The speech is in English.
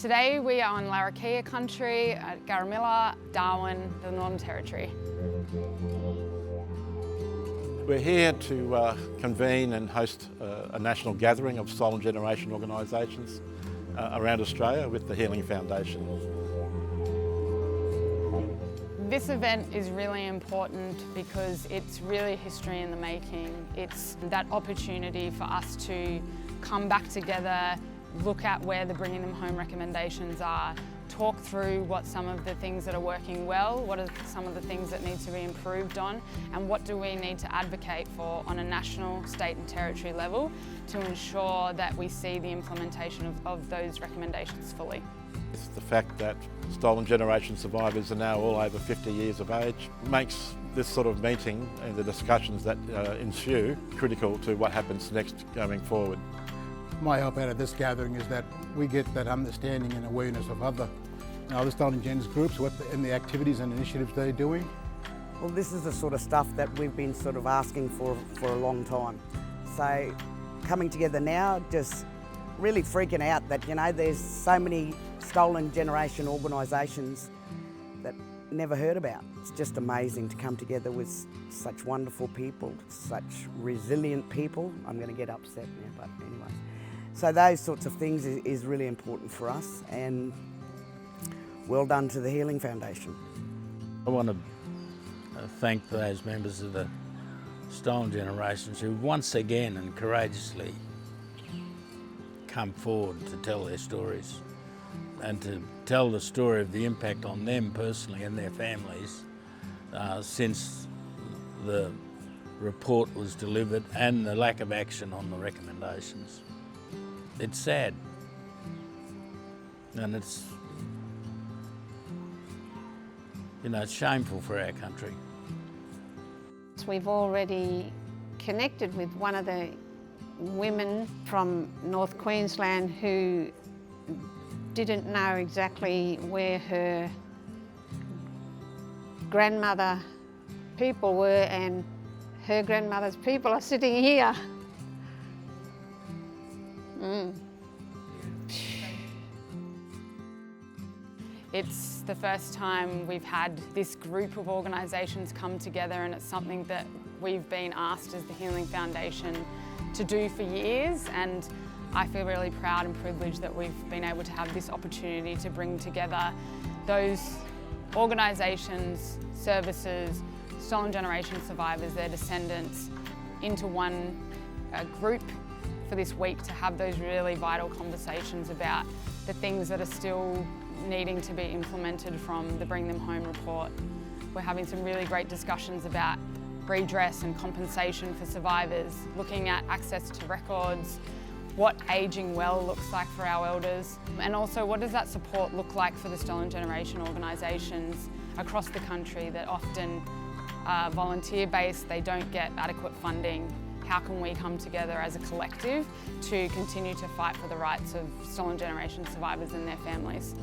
Today we are on Larrakia Country at Garramilla, Darwin, the Northern Territory. We're here to convene and host a national gathering of Stolen Generation organisations around Australia with the Healing Foundation. This event is really important because it's really history in the making. It's that opportunity for us to come back together, look at where the bringing them home recommendations are, talk through what some of the things that are working well, what are some of the things that need to be improved on, and what do we need to advocate for on a national, state and territory level to ensure that we see the implementation of those recommendations fully. It's the fact that stolen generation survivors are now all over 50 years of age makes this sort of meeting and the discussions that ensue critical to what happens next going forward. My hope out of this gathering is that we get that understanding and awareness of other stolen genders groups and the activities and initiatives they're doing. Well, this is the sort of stuff that we've been sort of asking for a long time. So coming together now, just really freaking out that, you know, there's so many stolen generation organisations that never heard about. It's just amazing to come together with such wonderful people, such resilient people. I'm going to get upset now, but anyway. So those sorts of things is really important for us, and well done to the Healing Foundation. I want to thank those members of the Stolen Generations who once again and courageously come forward to tell their stories and to tell the story of the impact on them personally and their families since the report was delivered and the lack of action on the recommendations. It's sad, and it's, you know, it's shameful for our country. We've already connected with one of the women from North Queensland who didn't know exactly where her grandmother people were, and her grandmother's people are sitting here. It's the first time we've had this group of organisations come together, and it's something that we've been asked as the Healing Foundation to do for years, and I feel really proud and privileged that we've been able to have this opportunity to bring together those organisations, services, stolen generation survivors, their descendants, into one group for this week to have those really vital conversations about the things that are still needing to be implemented from the Bring Them Home report. We're having some really great discussions about redress and compensation for survivors, looking at access to records, what ageing well looks like for our elders, and also what does that support look like for the stolen generation organisations across the country that often are volunteer-based, they don't get adequate funding. How can we come together as a collective to continue to fight for the rights of stolen generation survivors and their families?